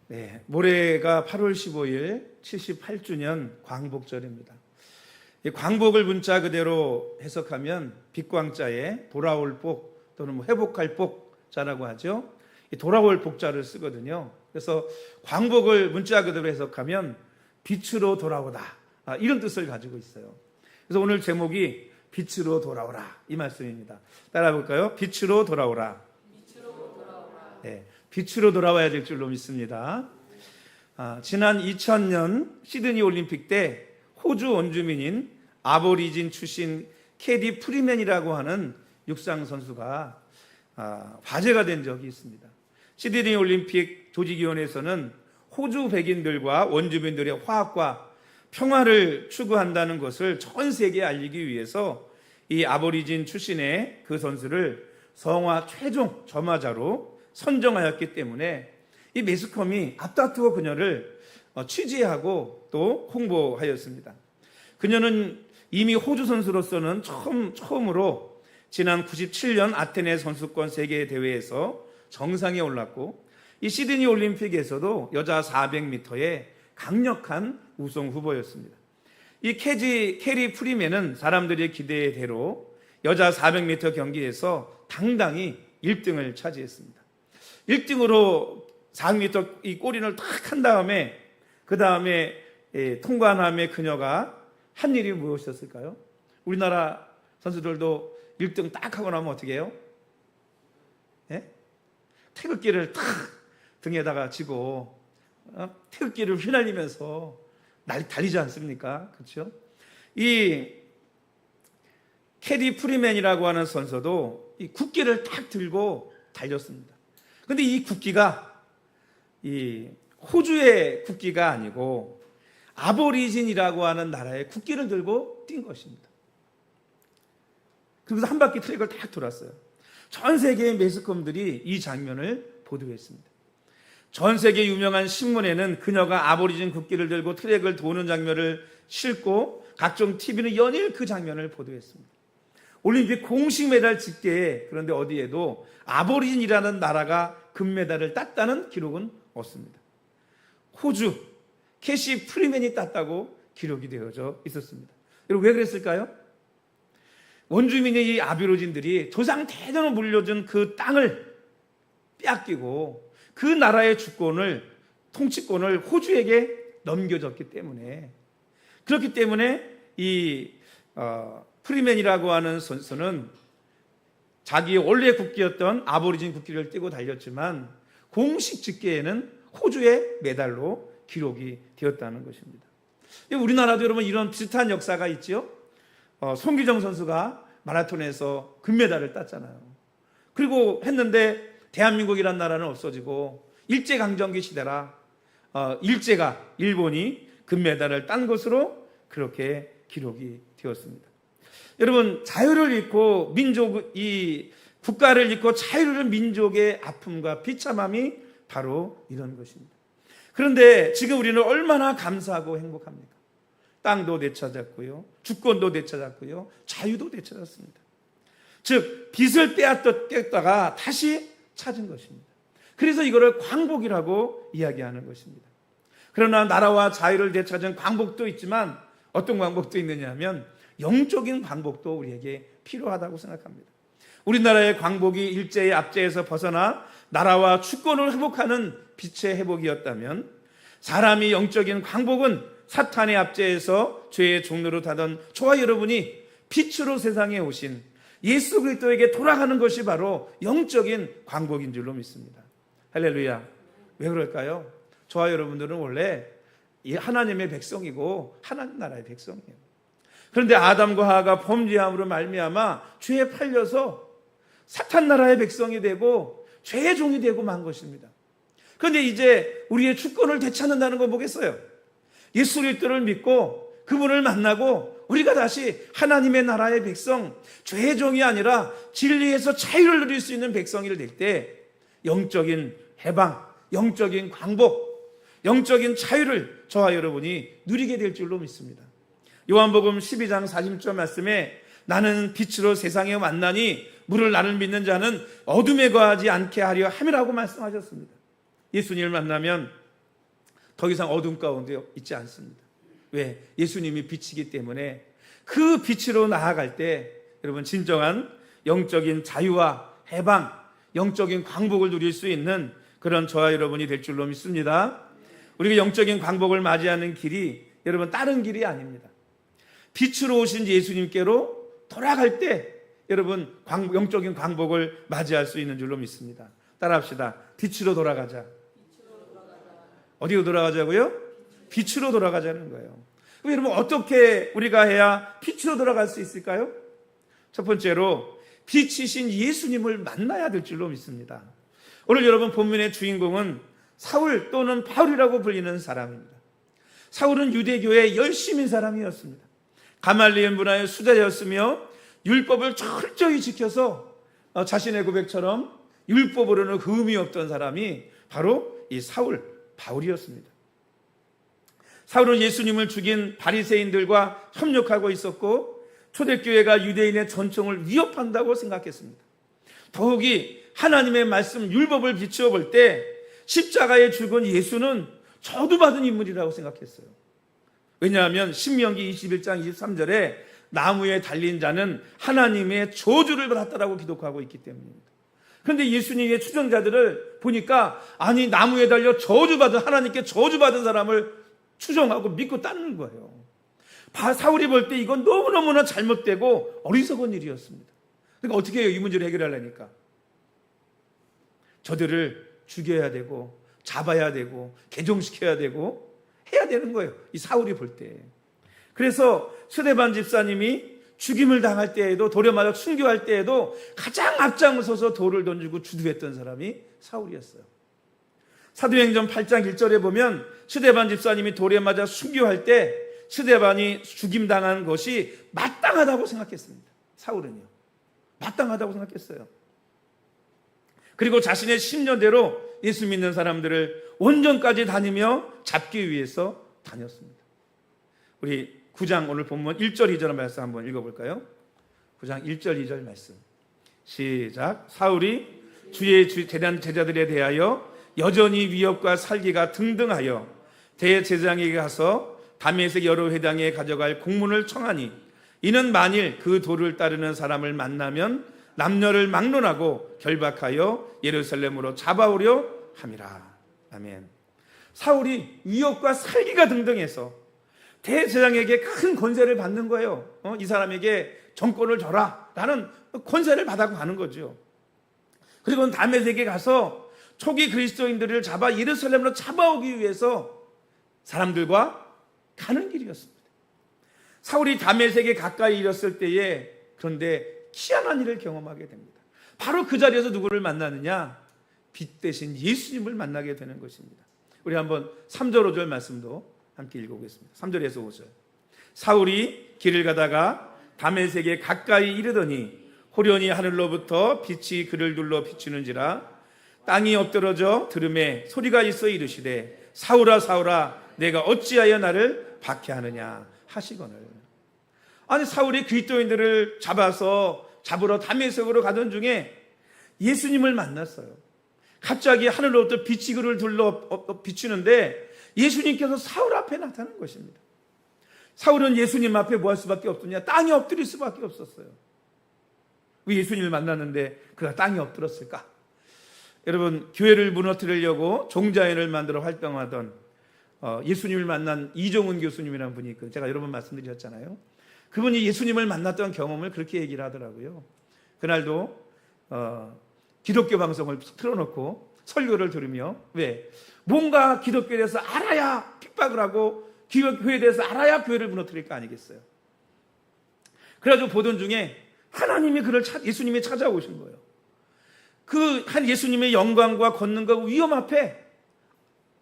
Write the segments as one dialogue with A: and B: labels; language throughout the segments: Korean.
A: 네, 모레가 8월 15일 78주년 광복절입니다. 이 광복을 문자 그대로 해석하면 빛광자에 돌아올 복 또는 회복할 복자라고 하죠. 이 돌아올 복자를 쓰거든요. 그래서 광복을 문자 그대로 해석하면 빛으로 돌아오다, 이런 뜻을 가지고 있어요. 그래서 오늘 제목이 빛으로 돌아오라, 이 말씀입니다. 따라 볼까요? 빛으로 돌아오라. 네, 빛으로 돌아와야 될 줄로 믿습니다. 지난 2000년 시드니 올림픽 때 호주 원주민인 아보리진 출신 캐디 프리맨이라고 하는 육상 선수가 화제가 된 적이 있습니다. 시드니 올림픽 조직위원회에서는 호주 백인들과 원주민들의 화합과 평화를 추구한다는 것을 전 세계에 알리기 위해서 이 아보리진 출신의 그 선수를 성화 최종 점화자로 선정하였기 때문에 이 매스컴이 앞다투어 그녀를 취재하고 또 홍보하였습니다. 그녀는 이미 호주 선수로서는 처음으로 지난 97년 아테네 선수권 세계대회에서 정상에 올랐고, 이 시드니 올림픽에서도 여자 400m의 강력한 우승 후보였습니다. 이 캐리 프리맨은 사람들의 기대대로 여자 400m 경기에서 당당히 1등을 차지했습니다. 1등으로 400m 이 꼬리를 탁 한 다음에 그 다음에 통과한 다음에 그녀가 한 일이 무엇이었을까요? 우리나라 선수들도 1등 딱 하고 나면 어떻게 해요? 예? 태극기를 탁 등에다가 지고 태극기를 휘날리면서 달리지 않습니까? 그렇죠? 이 캐디 프리맨이라고 하는 선수도 이 국기를 딱 들고 달렸습니다. 그런데 이 국기가 이 호주의 국기가 아니고 아보리진이라고 하는 나라의 국기를 들고 뛴 것입니다. 그래서 한 바퀴 트랙을 딱 돌았어요. 전 세계의 매스컴들이 이 장면을 보도했습니다. 전 세계 유명한 신문에는 그녀가 아보리진 국기를 들고 트랙을 도는 장면을 싣고 각종 TV는 연일 그 장면을 보도했습니다. 올림픽 공식 메달 집계에, 그런데 어디에도 아보리진이라는 나라가 금메달을 땄다는 기록은 없습니다. 호주 캐시 프리맨이 땄다고 기록이 되어져 있었습니다. 여러분, 왜 그랬을까요? 원주민의 이 아보리진들이 조상 대대로 물려준 그 땅을 빼앗기고 그 나라의 주권을, 통치권을 호주에게 넘겨줬기 때문에, 그렇기 때문에 이 프리맨이라고 하는 선수는 자기의 원래 국기였던 아보리진 국기를 띄고 달렸지만 공식 집계에는 호주의 메달로 기록이 되었다는 것입니다. 우리나라도 여러분 이런 비슷한 역사가 있죠. 송기정 선수가 마라톤에서 금메달을 땄잖아요. 그리고 했는데 대한민국이란 나라는 없어지고 일제강점기 시대라 일제가, 일본이 금메달을 딴 것으로 그렇게 기록이 되었습니다. 여러분, 자유를 잃고 이 국가를 잃고 자유를 잃은 민족의 아픔과 비참함이 바로 이런 것입니다. 그런데 지금 우리는 얼마나 감사하고 행복합니까? 땅도 되찾았고요, 주권도 되찾았고요, 자유도 되찾았습니다. 즉 빚을 빼앗겼다가 다시 찾은 것입니다. 그래서 이거를 광복이라고 이야기하는 것입니다. 그러나 나라와 자유를 되찾은 광복도 있지만 어떤 광복도 있느냐 하면 영적인 광복도 우리에게 필요하다고 생각합니다. 우리나라의 광복이 일제의 압제에서 벗어나 나라와 주권을 회복하는 빛의 회복이었다면, 사람이 영적인 광복은 사탄의 압제에서 죄의 종로로 타던 저와 여러분이 빛으로 세상에 오신 예수 그리스도에게 돌아가는 것이 바로 영적인 광복인 줄로 믿습니다. 할렐루야. 왜 그럴까요? 저와 여러분들은 원래 하나님의 백성이고 하나님 나라의 백성이에요. 그런데 아담과 하와가 범죄함으로 말미암아 죄에 팔려서 사탄 나라의 백성이 되고 죄의 종이 되고 만 것입니다. 그런데 이제 우리의 주권을 되찾는다는 건 뭐겠어요? 예수 그리스도를 믿고 그분을 만나고 우리가 다시 하나님의 나라의 백성, 죄의 종이 아니라 진리에서 자유를 누릴 수 있는 백성이 될 때 영적인 해방, 영적인 광복, 영적인 자유를 저와 여러분이 누리게 될 줄로 믿습니다. 요한복음 12장 40절 말씀에 나는 빛으로 세상에 왔나니 물을 나를 믿는 자는 어둠에 거하지 않게 하려 함이라고 말씀하셨습니다. 예수님을 만나면 더 이상 어둠 가운데 있지 않습니다. 왜? 예수님이 빛이기 때문에 그 빛으로 나아갈 때 여러분 진정한 영적인 자유와 해방, 영적인 광복을 누릴 수 있는 그런 저와 여러분이 될 줄로 믿습니다. 우리가 영적인 광복을 맞이하는 길이 여러분 다른 길이 아닙니다. 빛으로 오신 예수님께로 돌아갈 때 여러분 영적인 광복을 맞이할 수 있는 줄로 믿습니다. 따라합시다. 빛으로 돌아가자. 어디로 돌아가자고요? 빛으로 돌아가자는 거예요. 그럼 여러분 어떻게 우리가 해야 빛으로 돌아갈 수 있을까요? 첫 번째로 빛이신 예수님을 만나야 될 줄로 믿습니다. 오늘 여러분 본문의 주인공은 사울 또는 바울이라고 불리는 사람입니다. 사울은 유대교의 열심인 사람이었습니다. 가말리엘 문화의 수자였으며 율법을 철저히 지켜서 자신의 고백처럼 율법으로는 흠이 없던 사람이 바로 이 사울, 바울이었습니다. 사울은 예수님을 죽인 바리새인들과 협력하고 있었고 초대교회가 유대인의 전통을 위협한다고 생각했습니다. 더욱이 하나님의 말씀 율법을 비추어 볼 때 십자가에 죽은 예수는 저주받은 인물이라고 생각했어요. 왜냐하면 신명기 21장 23절에 나무에 달린 자는 하나님의 저주를 받았다라고 기록하고 있기 때문입니다. 그런데 예수님의 추종자들을 보니까 아니 나무에 달려 저주받은 하나님께 저주받은 사람을 추종하고 믿고 따르는 거예요. 사울이 볼 때 이건 너무너무나 잘못되고 어리석은 일이었습니다. 그러니까 어떻게 해요? 이 문제를 해결하려니까 저들을 죽여야 되고 잡아야 되고 개종시켜야 되고 해야 되는 거예요. 이 사울이 볼 때. 그래서 스데반 집사님이 죽임을 당할 때에도 돌에 맞아 순교할 때에도 가장 앞장서서 돌을 던지고 주도했던 사람이 사울이었어요. 사도행전 8장 1절에 보면 스데반 집사님이 돌에 맞아 순교할 때 스데반이 죽임당한 것이 마땅하다고 생각했습니다. 사울은요. 마땅하다고 생각했어요. 그리고 자신의 신념대로 예수 믿는 사람들을 원전까지 다니며 잡기 위해서 다녔습니다. 우리 9장 오늘 본문 1절 2절 말씀 한번 읽어볼까요? 9장 1절 2절 말씀 시작. 사울이 주의 대단 제자들에 대하여 여전히 위협과 살기가 등등하여 대제사장에게 가서 다메섹 여러 회당에 가져갈 공문을 청하니 이는 만일 그 도를 따르는 사람을 만나면 남녀를 막론하고 결박하여 예루살렘으로 잡아오려 함이라. 아멘. 사울이 위협과 살기가 등등해서 대제사장에게 큰 권세를 받는 거예요. 이 사람에게 정권을 줘라 라는 권세를 받아고 가는 거죠. 그리고 다메섹에 가서 초기 그리스도인들을 잡아 예루살렘으로 잡아오기 위해서 사람들과 가는 길이었습니다. 사울이 다메섹에 가까이 이르렀을 때에 그런데 희한한 일을 경험하게 됩니다. 바로 그 자리에서 누구를 만나느냐? 빛 대신 예수님을 만나게 되는 것입니다. 우리 한번 3절 5절 말씀도 함께 읽어보겠습니다. 3절에서 5절. 사울이 길을 가다가 다메섹에 가까이 이르더니 호련히 하늘로부터 빛이 그를 둘러 비추는지라 땅이 엎드러져 들음에 소리가 있어 이르시되 사울아 사울아 내가 어찌하여 나를 박해하느냐 하시거늘. 아니 사울이 그리스도인들을 잡으러 다메섹으로 가던 중에 예수님을 만났어요. 갑자기 하늘로부터 빛이 그를 둘러 비추는데 예수님께서 사울 앞에 나타난 것입니다. 사울은 예수님 앞에 뭐 할 수밖에 없었냐? 땅에 엎드릴 수밖에 없었어요. 왜 예수님을 만났는데 그가 땅에 엎드렸을까? 여러분 교회를 무너뜨리려고 종자인을 만들어 활동하던 예수님을 만난 이종훈 교수님이라는 분이 있거든요. 제가 여러 번 말씀드렸잖아요. 그분이 예수님을 만났던 경험을 그렇게 얘기를 하더라고요. 그날도 기독교 방송을 틀어놓고 설교를 들으며 왜? 뭔가 기독교에 대해서 알아야 핍박을 하고 교회에 대해서 알아야 교회를 무너뜨릴 거 아니겠어요. 그래가지고 보던 중에 하나님이 예수님이 찾아오신 거예요. 그 한 예수님의 영광과 권능과 위엄 앞에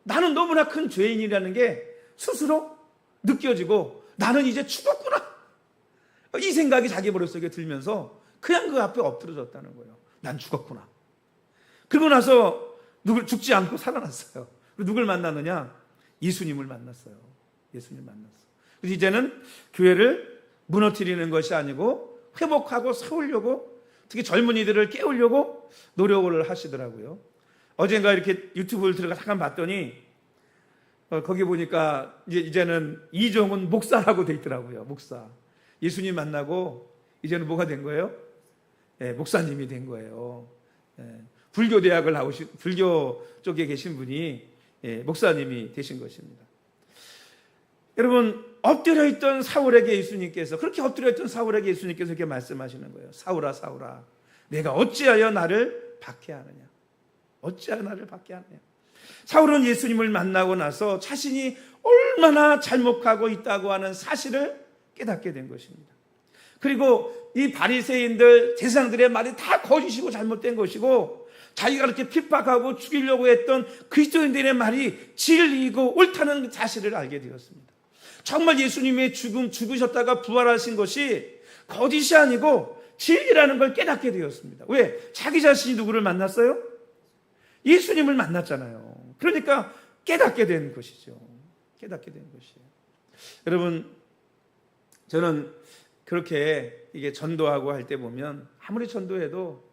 A: 나는 너무나 큰 죄인이라는 게 스스로 느껴지고 나는 이제 죽었구나. 이 생각이 자기 머릿속에 들면서 그냥 그 앞에 엎드러졌다는 거예요. 난 죽었구나. 그러고 나서 죽지 않고 살아났어요. 누굴 만났느냐? 예수님을 만났어요. 예수님 만났어. 그래서 이제는 교회를 무너뜨리는 것이 아니고 회복하고 세우려고 특히 젊은이들을 거기 보니까 이제는 이종훈 목사라고 돼 있더라고요. 목사. 예수님 만나고 이제는 뭐가 된 거예요? 목사님이 된 거예요. 불교 대학을 나오신, 불교 쪽에 계신 분이 목사님이 되신 것입니다. 여러분, 엎드려 있던 사울에게 예수님께서, 그렇게 엎드려 있던 사울에게 예수님께서 이렇게 말씀하시는 거예요. 사울아, 사울아, 내가 어찌하여 나를 박해하느냐? 어찌하여 나를 박해하느냐? 사울은 예수님을 만나고 나서 자신이 얼마나 잘못하고 있다고 하는 사실을 깨닫게 된 것입니다. 그리고 이 바리새인들, 제사장들의 말이 다 거짓이고 잘못된 것이고, 자기가 그렇게 핍박하고 죽이려고 했던 그리스도인들의 말이 진리이고 옳다는 사실을 알게 되었습니다. 정말 예수님의 죽으셨다가 부활하신 것이 거짓이 아니고 진리라는 걸 깨닫게 되었습니다. 왜? 자기 자신이 누구를 만났어요? 예수님을 만났잖아요. 그러니까 깨닫게 된 것이죠. 깨닫게 된 것이에요. 여러분, 저는 그렇게 이게 전도하고 할 때 보면 아무리 전도해도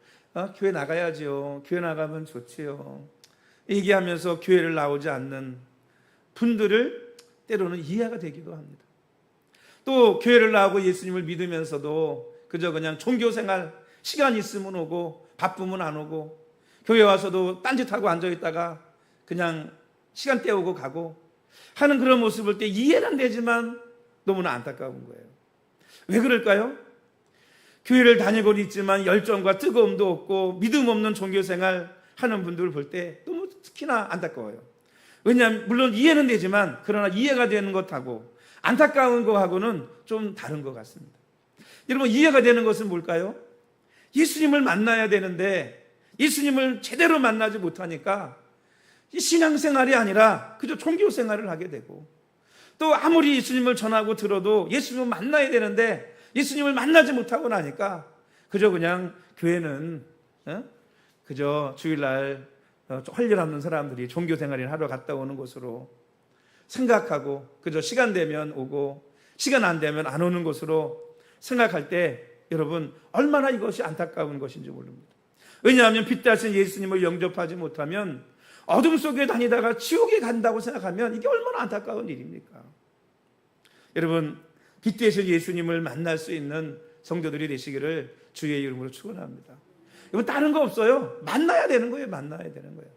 A: 교회 나가야지요. 교회 나가면 좋지요. 얘기하면서 교회를 나오지 않는 분들을 때로는 이해가 되기도 합니다. 또 교회를 나오고 예수님을 믿으면서도 그저 그냥 종교생활, 시간 있으면 오고 바쁘면 안 오고, 교회 와서도 딴짓하고 앉아있다가 그냥 시간 때우고 가고 하는 그런 모습을 볼 때 이해는 되지만 너무나 안타까운 거예요. 왜 그럴까요? 교회를 다니고 있지만 열정과 뜨거움도 없고 믿음 없는 종교생활 하는 분들을 볼 때 너무 특히나 안타까워요. 왜냐하면 물론 이해는 되지만, 그러나 이해가 되는 것하고 안타까운 것하고는 좀 다른 것 같습니다. 여러분, 이해가 되는 것은 뭘까요? 예수님을 만나야 되는데 예수님을 제대로 만나지 못하니까 이 신앙생활이 아니라 그저 종교생활을 하게 되고, 또 아무리 예수님을 전하고 들어도 예수님을 만나야 되는데 예수님을 만나지 못하고 나니까 그저 그냥 교회는 그저 주일날 할 일 없는 사람들이 종교생활을 하러 갔다 오는 곳으로 생각하고, 그저 시간 되면 오고 시간 안 되면 안 오는 곳으로 생각할 때, 여러분, 얼마나 이것이 안타까운 것인지 모릅니다. 왜냐하면 빛 대신 예수님을 영접하지 못하면 어둠 속에 다니다가 지옥에 간다고 생각하면 이게 얼마나 안타까운 일입니까? 여러분, 빛 대신 예수님을 만날 수 있는 성도들이 되시기를 주의 이름으로 축원합니다. 이건 다른 거 없어요. 만나야 되는 거예요. 만나야 되는 거예요.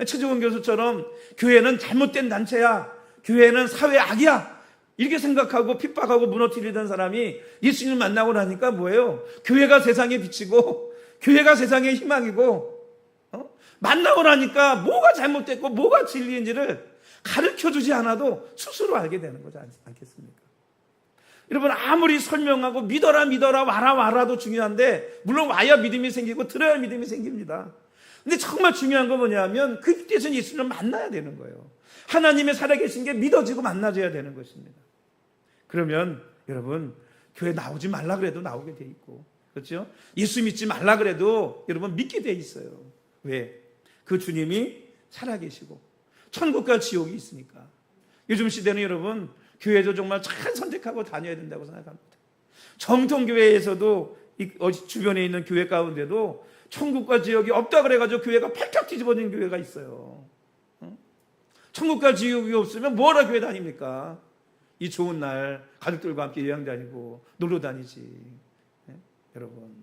A: 최종원 교수처럼 교회는 잘못된 단체야, 교회는 사회 악이야, 이렇게 생각하고 핍박하고 무너뜨리던 사람이 예수님을 만나고 나니까 뭐예요? 교회가 세상에 빛이고 교회가 세상의 희망이고, 만나고 나니까 뭐가 잘못됐고 뭐가 진리인지를 가르쳐주지 않아도 스스로 알게 되는 거지 않겠습니까? 여러분, 아무리 설명하고 믿어라 와라도 중요한데, 물론 와야 믿음이 생기고 들어야 믿음이 생깁니다. 근데 정말 중요한 건 뭐냐면 그 뜻은 예수님을 만나야 되는 거예요. 하나님의 살아계신 게 믿어지고 만나져야 되는 것입니다. 그러면 여러분, 교회 나오지 말라 그래도 나오게 돼 있고, 그렇죠? 예수 믿지 말라 그래도 여러분 믿게 돼 있어요. 왜? 그 주님이 살아계시고 천국과 지옥이 있으니까. 요즘 시대는 여러분, 교회도 정말 잘 선택하고 다녀야 된다고 생각합니다. 정통교회에서도 주변에 있는 교회 가운데도 천국과 지옥이 없다 그래가지고 교회가 팔짝 뒤집어진 교회가 있어요. 천국과 지옥이 없으면 뭐하러 교회 다닙니까? 이 좋은 날 가족들과 함께 여행 다니고 놀러 다니지. 여러분,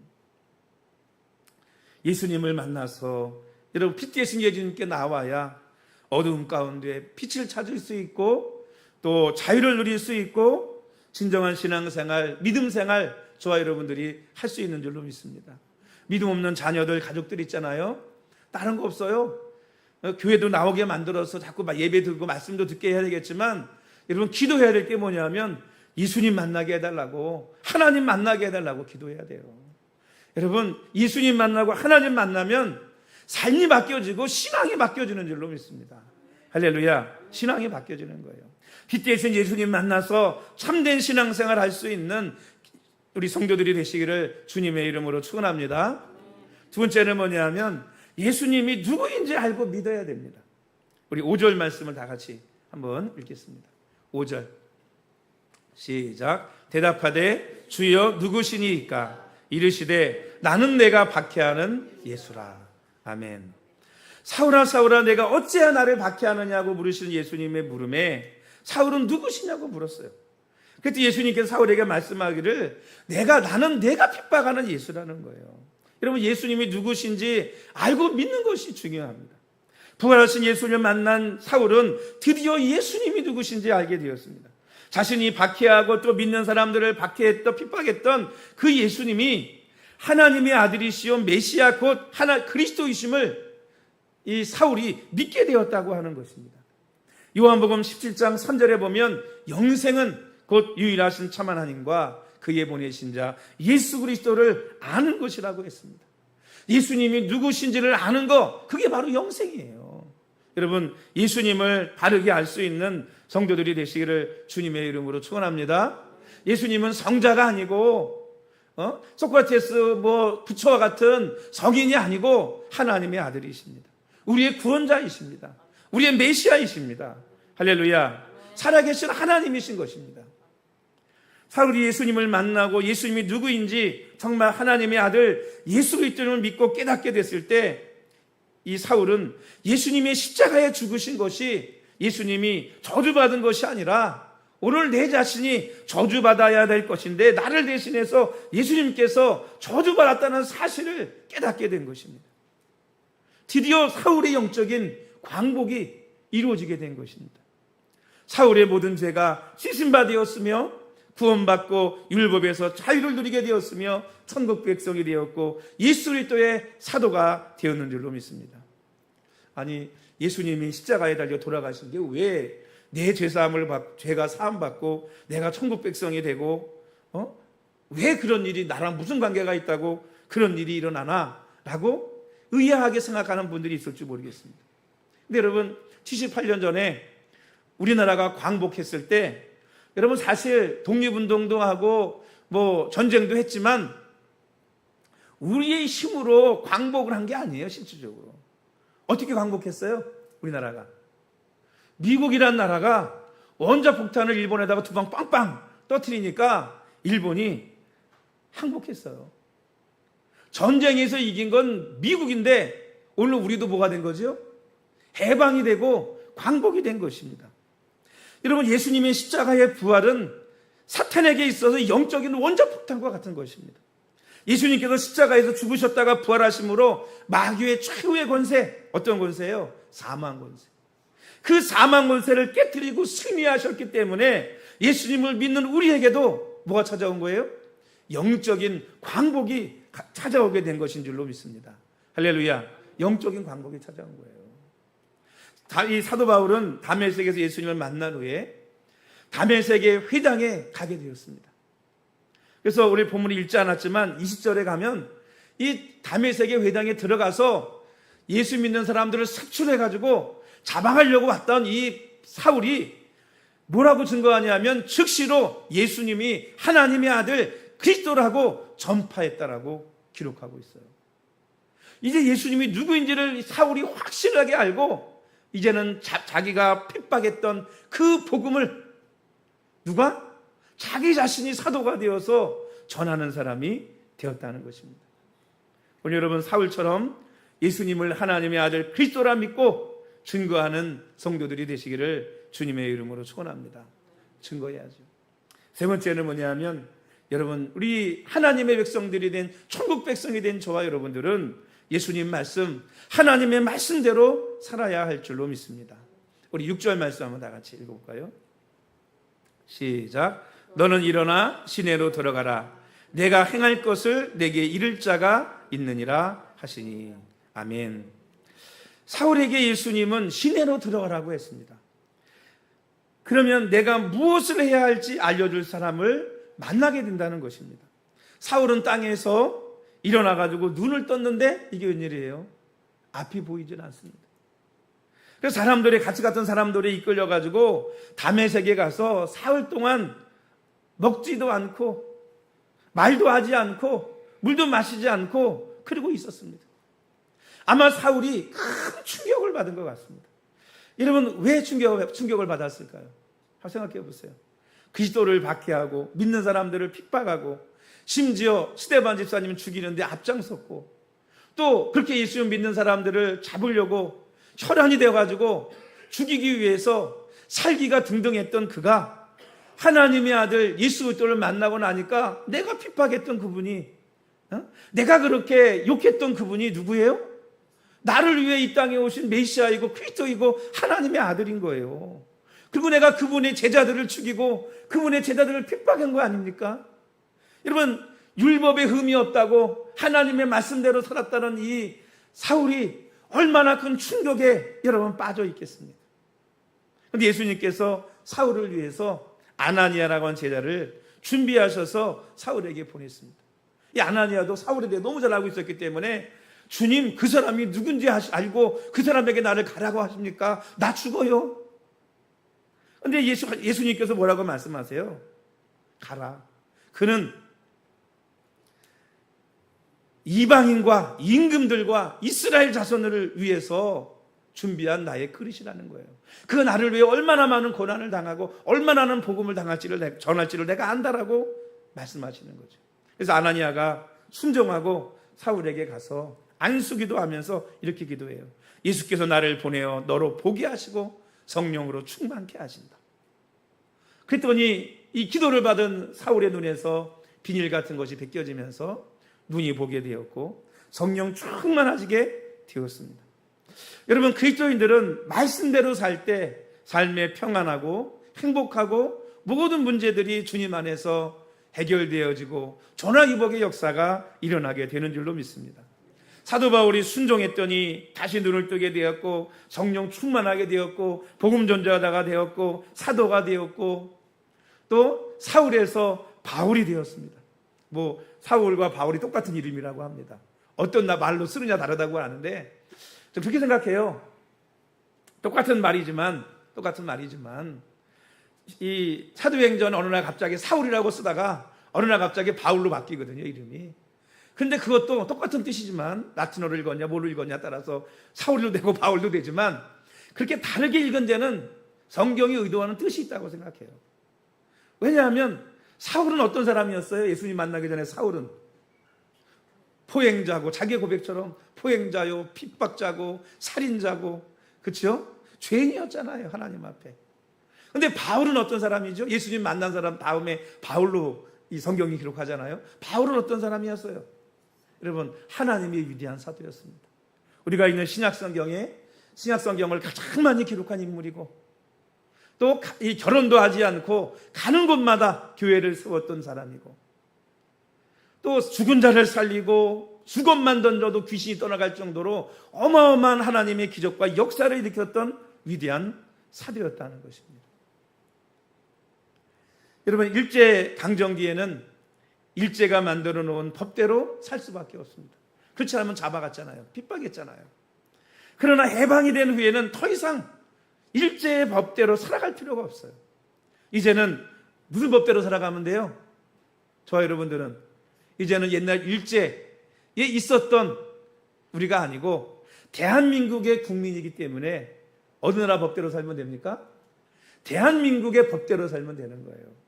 A: 예수님을 만나서 여러분 빛 대신 예수님께 나와야 어두움 가운데 빛을 찾을 수 있고 또 자유를 누릴 수 있고 진정한 신앙생활, 믿음생활 저와 여러분들이 할 수 있는 줄로 믿습니다. 믿음 없는 자녀들, 가족들 있잖아요. 다른 거 없어요. 교회도 나오게 만들어서 자꾸 예배 듣고 말씀도 듣게 해야 되겠지만, 여러분 기도해야 될 게 뭐냐면 예수님 만나게 해달라고, 하나님 만나게 해달라고 기도해야 돼요. 여러분, 예수님 만나고 하나님 만나면 삶이 바뀌어지고 신앙이 바뀌어지는 줄로 믿습니다. 할렐루야. 신앙이 바뀌어지는 거예요. 빛 대신 예수님 만나서 참된 신앙생활 할 수 있는 우리 성도들이 되시기를 주님의 이름으로 축원합니다. 두 번째는 뭐냐면 예수님이 누구인지 알고 믿어야 됩니다. 우리 5절 말씀을 다 같이 한번 읽겠습니다. 5절 시작. 대답하되 주여 누구시니이까? 이르시되 나는 내가 박해하는 예수라. 아멘. 사울아 사울아 내가 어찌하여 나를 박해하느냐고 물으시는 예수님의 물음에 사울은 누구시냐고 물었어요. 그때 예수님께서 사울에게 말씀하기를 나는 내가 핍박하는 예수라는 거예요. 여러분, 예수님이 누구신지 알고 믿는 것이 중요합니다. 부활하신 예수님을 만난 사울은 드디어 예수님이 누구신지 알게 되었습니다. 자신이 박해하고 또 믿는 사람들을 박해했던 핍박했던 그 예수님이 하나님의 아들이시오 메시아 곧 하나 그리스도이심을 이 사울이 믿게 되었다고 하는 것입니다. 요한복음 17장 3절에 보면 영생은 곧 유일하신 참 하나님과 그의 보내신 자 예수 그리스도를 아는 것이라고 했습니다. 예수님이 누구신지를 아는 것, 그게 바로 영생이에요. 여러분, 예수님을 바르게 알 수 있는 성도들이 되시기를 주님의 이름으로 축원합니다. 예수님은 성자가 아니고 소크라테스 부처와 같은 성인이 아니고 하나님의 아들이십니다. 우리의 구원자이십니다. 우리의 메시아이십니다. 할렐루야. 살아계신 하나님이신 것입니다. 사울이 예수님을 만나고 예수님이 누구인지 정말 하나님의 아들 예수 그리스도를 믿고 깨닫게 됐을 때 이 사울은 예수님의 십자가에 죽으신 것이 예수님이 저주받은 것이 아니라 오늘 내 자신이 저주받아야 될 것인데 나를 대신해서 예수님께서 저주받았다는 사실을 깨닫게 된 것입니다. 드디어 사울의 영적인 광복이 이루어지게 된 것입니다. 사울의 모든 죄가 씻음바 되었으며 구원받고 율법에서 자유를 누리게 되었으며 천국 백성이 되었고 예수 그리스도의 사도가 되었는 줄로 믿습니다. 아니, 예수님이 십자가에 달려 돌아가신 게 왜 내 죄가 사함받고 내가 천국 백성이 되고 왜 그런 일이 나랑 무슨 관계가 있다고 그런 일이 일어나나 라고 의아하게 생각하는 분들이 있을지 모르겠습니다. 근데 여러분, 78년 전에 우리나라가 광복했을 때 여러분, 사실 독립운동도 하고 전쟁도 했지만 우리의 힘으로 광복을 한 게 아니에요. 실질적으로 어떻게 광복했어요? 우리나라가 미국이란 나라가 원자폭탄을 일본에다가 두 방 빵빵 터뜨리니까 일본이 항복했어요. 전쟁에서 이긴 건 미국인데 오늘 우리도 뭐가 된 거죠? 해방이 되고 광복이 된 것입니다. 여러분, 예수님의 십자가의 부활은 사탄에게 있어서 영적인 원자폭탄과 같은 것입니다. 예수님께서 십자가에서 죽으셨다가 부활하심으로 마귀의 최후의 권세, 어떤 권세예요? 사망 권세. 그 사망 권세를 깨뜨리고 승리하셨기 때문에 예수님을 믿는 우리에게도 뭐가 찾아온 거예요? 영적인 광복이 찾아오게 된 것인 줄로 믿습니다. 할렐루야. 영적인 광복이 찾아온 거예요. 이 사도 바울은 다메섹에서 예수님을 만난 후에 다메섹의 회당에 가게 되었습니다. 그래서 우리 본문이 읽지 않았지만 20절에 가면 이 다메섹의 회당에 들어가서 예수 믿는 사람들을 삭출해가지고 잡아가려고 왔던 이 사울이 뭐라고 증거하냐면 즉시로 예수님이 하나님의 아들 그리스도라고 전파했다라고 기록하고 있어요. 이제 예수님이 누구인지를 사울이 확실하게 알고 이제는 자기가 핍박했던 그 복음을 누가? 자기 자신이 사도가 되어서 전하는 사람이 되었다는 것입니다. 오늘 여러분, 사울처럼 예수님을 하나님의 아들 그리스도라 믿고 증거하는 성도들이 되시기를 주님의 이름으로 축원합니다. 증거해야죠. 세 번째는 뭐냐면 여러분, 우리 하나님의 백성들이 된 천국 백성이 된 저와 여러분들은 예수님 말씀, 하나님의 말씀대로 살아야 할 줄로 믿습니다. 우리 6절 말씀 한번 다 같이 읽어볼까요? 시작. 너는 일어나 시내로 들어가라. 내가 행할 것을 내게 이를 자가 있느니라 하시니. 아멘. 사울에게 예수님은 시내로 들어가라고 했습니다. 그러면 내가 무엇을 해야 할지 알려줄 사람을 만나게 된다는 것입니다. 사울은 땅에서 일어나가지고 눈을 떴는데 이게 웬일이에요? 앞이 보이질 않습니다. 그래서 같이 갔던 사람들이 이끌려가지고 다메섹에 가서 사흘 동안 먹지도 않고 말도 하지 않고 물도 마시지 않고 그러고 있었습니다. 아마 사울이 큰 충격을 받은 것 같습니다. 여러분, 왜 충격을 받았을까요? 한번 생각해 보세요. 그리스도를 박해하고 믿는 사람들을 핍박하고 심지어 스데반 집사님을 죽이는데 앞장섰고 또 그렇게 예수님 믿는 사람들을 잡으려고 혈안이 되어가지고 죽이기 위해서 살기가 등등했던 그가 하나님의 아들 예수 그리스도를 만나고 나니까 내가 핍박했던 그분이, 내가 그렇게 욕했던 그분이 누구예요? 나를 위해 이 땅에 오신 메시아이고 그리스도이고 하나님의 아들인 거예요. 그리고 내가 그분의 제자들을 죽이고 그분의 제자들을 핍박한 거 아닙니까? 여러분, 율법에 흠이 없다고 하나님의 말씀대로 살았다는 이 사울이 얼마나 큰 충격에 여러분 빠져 있겠습니까? 그런데 예수님께서 사울을 위해서 아나니아라고 하는 제자를 준비하셔서 사울에게 보냈습니다. 이 아나니아도 사울에 대해 너무 잘 알고 있었기 때문에 주님, 그 사람이 누군지 알고 그 사람에게 나를 가라고 하십니까? 나 죽어요. 그런데 예수님께서 뭐라고 말씀하세요? 가라. 그는 이방인과 임금들과 이스라엘 자손을 위해서 준비한 나의 그릇이라는 거예요. 그 나를 위해 얼마나 많은 고난을 당하고 얼마나 많은 복음을 전할지를 내가 안다라고 말씀하시는 거죠. 그래서 아나니아가 순종하고 사울에게 가서 안수기도 하면서 이렇게 기도해요. 예수께서 나를 보내어 너로 보게 하시고 성령으로 충만케 하신다. 그랬더니 이 기도를 받은 사울의 눈에서 비닐 같은 것이 벗겨지면서 눈이 보게 되었고 성령 충만하시게 되었습니다. 여러분, 그리스도인들은 말씀대로 살 때 삶에 평안하고 행복하고 모든 문제들이 주님 안에서 해결되어지고 전화기복의 역사가 일어나게 되는 줄로 믿습니다. 사도 바울이 순종했더니 다시 눈을 뜨게 되었고 성령 충만하게 되었고 복음 전도자가 되었고 사도가 되었고 또 사울에서 바울이 되었습니다. 뭐 사울과 바울이 똑같은 이름이라고 합니다. 어떤 말로 쓰느냐 다르다고 하는데 저는 그렇게 생각해요. 똑같은 말이지만 이 사도행전 어느 날 갑자기 사울이라고 쓰다가 어느 날 갑자기 바울로 바뀌거든요, 이름이. 근데 그것도 똑같은 뜻이지만 라틴어를 읽었냐 뭐를 읽었냐 따라서 사울도 되고 바울도 되지만 그렇게 다르게 읽은 데는 성경이 의도하는 뜻이 있다고 생각해요. 왜냐하면 사울은 어떤 사람이었어요? 예수님 만나기 전에 사울은 포행자고, 자기 고백처럼 포행자요, 핍박자고, 살인자고, 그렇죠? 죄인이었잖아요, 하나님 앞에. 근데 바울은 어떤 사람이죠? 예수님 만난 사람 다음에 바울로 이 성경이 기록하잖아요. 바울은 어떤 사람이었어요? 여러분, 하나님의 위대한 사도였습니다. 우리가 있는 신약성경을 가장 많이 기록한 인물이고 또 이 결혼도 하지 않고 가는 곳마다 교회를 세웠던 사람이고 또 죽은 자를 살리고 수건만 던져도 귀신이 떠나갈 정도로 어마어마한 하나님의 기적과 역사를 일으켰던 위대한 사도였다는 것입니다. 여러분, 일제 강점기에는 일제가 만들어 놓은 법대로 살 수밖에 없습니다. 그렇지 않으면 잡아갔잖아요. 핍박했잖아요. 그러나 해방이 된 후에는 더 이상 일제의 법대로 살아갈 필요가 없어요. 이제는 무슨 법대로 살아가면 돼요? 저와 여러분들은 이제는 옛날 일제에 있었던 우리가 아니고 대한민국의 국민이기 때문에 어느 나라 법대로 살면 됩니까? 대한민국의 법대로 살면 되는 거예요.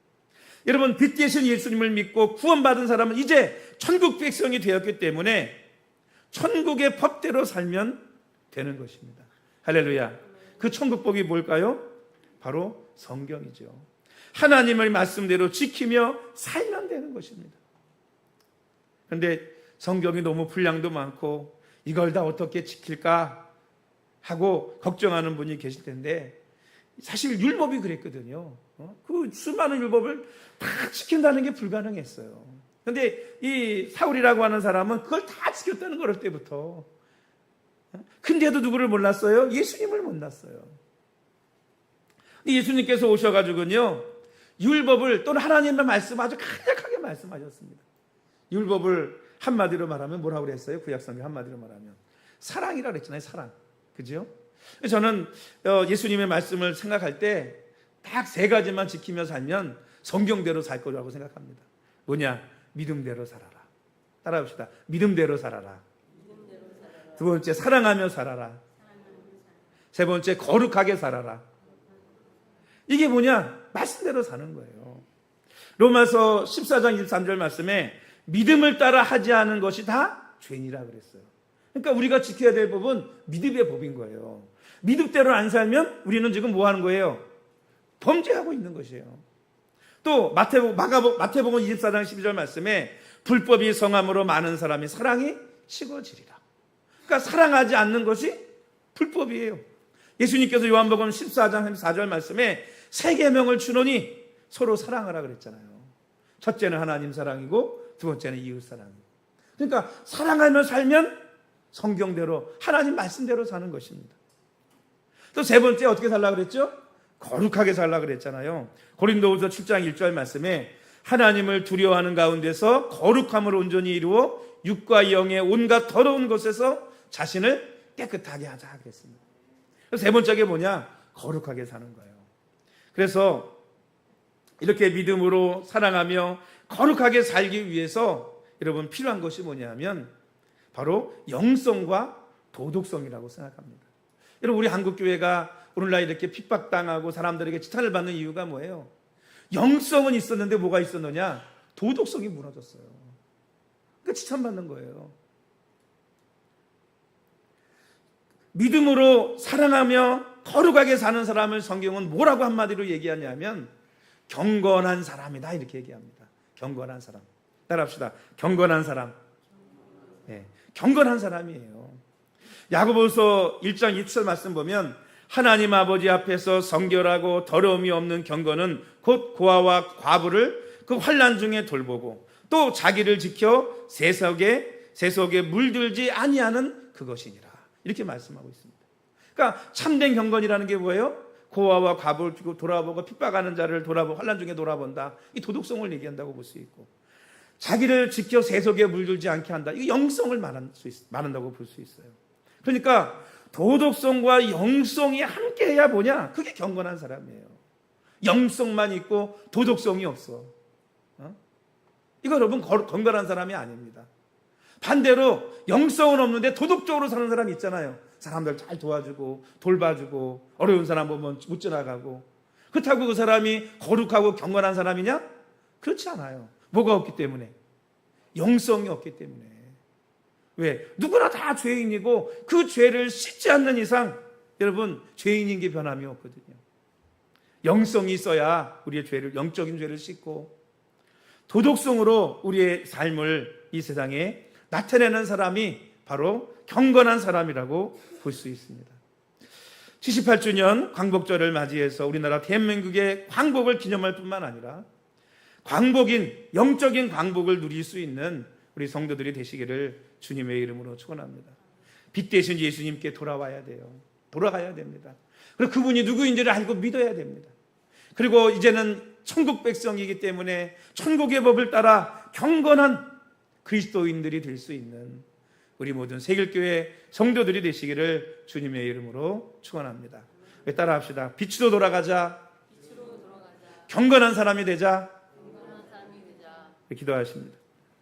A: 여러분, 빛 대신 예수님을 믿고 구원받은 사람은 이제 천국 백성이 되었기 때문에 천국의 법대로 살면 되는 것입니다. 할렐루야. 그 천국복이 뭘까요? 바로 성경이죠. 하나님의 말씀대로 지키며 살면 되는 것입니다. 그런데 성경이 너무 분량도 많고 이걸 다 어떻게 지킬까 하고 걱정하는 분이 계실 텐데 사실 율법이 그랬거든요. 그 수많은 율법을 다 지킨다는 게 불가능했어요. 그런데 이 사울이라고 하는 사람은 그걸 다 지켰다는 거 어릴 때부터. 근데도 누구를 몰랐어요? 예수님을 몰랐어요. 예수님께서 오셔가지고요 율법을 또는 하나님의 말씀 아주 간략하게 말씀하셨습니다. 율법을 한마디로 말하면 뭐라고 그랬어요? 구약성경 한마디로 말하면 사랑이라고 그랬잖아요. 사랑. 그죠? 저는 예수님의 말씀을 생각할 때 딱 세 가지만 지키며 살면 성경대로 살 거라고 생각합니다. 뭐냐? 믿음대로 살아라. 따라합시다. 믿음대로 살아라. 두 번째, 사랑하며 살아라. 세 번째, 거룩하게 살아라. 이게 뭐냐? 말씀대로 사는 거예요. 로마서 14장 23절 말씀에 믿음을 따라 하지 않은 것이 다 죄인이라 그랬어요. 그러니까 우리가 지켜야 될 법은 믿음의 법인 거예요. 믿음대로 안 살면 우리는 지금 뭐 하는 거예요? 범죄하고 있는 것이에요. 또 마태복음 24장 12절 말씀에 불법이 성함으로 많은 사람이 사랑이 식어지리라. 그러니까 사랑하지 않는 것이 불법이에요. 예수님께서 요한복음 14장 4절 말씀에 세 계명을 주노니 서로 사랑하라 그랬잖아요. 첫째는 하나님 사랑이고 두 번째는 이웃 사랑이고. 그러니까 사랑하며 살면 성경대로 하나님 말씀대로 사는 것입니다. 또 세 번째 어떻게 살라 그랬죠? 거룩하게 살라 그랬잖아요. 고린도후서 7장 1절 말씀에 하나님을 두려워하는 가운데서 거룩함을 온전히 이루어 육과 영의 온갖 더러운 것에서 자신을 깨끗하게 하자 그랬습니다. 세 번째가 뭐냐? 거룩하게 사는 거예요. 그래서 이렇게 믿음으로 사랑하며 거룩하게 살기 위해서 여러분 필요한 것이 뭐냐면 바로 영성과 도덕성이라고 생각합니다. 여러분 우리 한국교회가 오늘날 이렇게 핍박당하고 사람들에게 지탄을 받는 이유가 뭐예요? 영성은 있었는데 뭐가 있었느냐? 도덕성이 무너졌어요. 그러니까 지탄받는 거예요. 믿음으로 사랑하며 거룩하게 사는 사람을 성경은 뭐라고 한마디로 얘기하냐면 경건한 사람이다 이렇게 얘기합니다. 경건한 사람. 따라합시다. 경건한 사람. 네, 경건한 사람이에요. 야고보서 1장 2절 말씀 보면 하나님 아버지 앞에서 성결하고 더러움이 없는 경건은 곧 고아와 과부를 그 환난 중에 돌보고 또 자기를 지켜 세속에 물들지 아니하는 그것이니라. 이렇게 말씀하고 있습니다. 그러니까 참된 경건이라는 게 뭐예요? 고아와 과부를 돌아보고 핍박하는 자를 돌아보고 환난 중에 돌아본다. 이 도덕성을 얘기한다고 볼 수 있고 자기를 지켜 세속에 물들지 않게 한다. 이 영성을 말한다고 볼 수 있어요. 그러니까 도덕성과 영성이 함께해야 뭐냐? 그게 경건한 사람이에요. 영성만 있고 도덕성이 없어. 이거 여러분 건강한 사람이 아닙니다. 반대로 영성은 없는데 도덕적으로 사는 사람이 있잖아요. 사람들 잘 도와주고 돌봐주고 어려운 사람 보면 못 지나가고. 그렇다고 그 사람이 거룩하고 경건한 사람이냐? 그렇지 않아요. 뭐가 없기 때문에? 영성이 없기 때문에. 왜? 누구나 다 죄인이고 그 죄를 씻지 않는 이상 여러분 죄인인 게 변함이 없거든요. 영성이 있어야 우리의 죄를 영적인 죄를 씻고 도덕성으로 우리의 삶을 이 세상에 나타내는 사람이 바로 경건한 사람이라고 볼 수 있습니다. 78주년 광복절을 맞이해서 우리나라 대한민국의 광복을 기념할 뿐만 아니라 영적인 광복을 누릴 수 있는 우리 성도들이 되시기를 주님의 이름으로 축원합니다. 빛 대신 예수님께 돌아와야 돼요. 돌아가야 됩니다. 그리고 그분이 누구인지를 알고 믿어야 됩니다. 그리고 이제는 천국 백성이기 때문에 천국의 법을 따라 경건한 그리스도인들이 될 수 있는 우리 모든 세길교회 성도들이 되시기를 주님의 이름으로 축원합니다. 따라 합시다. 빛으로 돌아가자. 경건한 사람이 되자. 기도하십니다.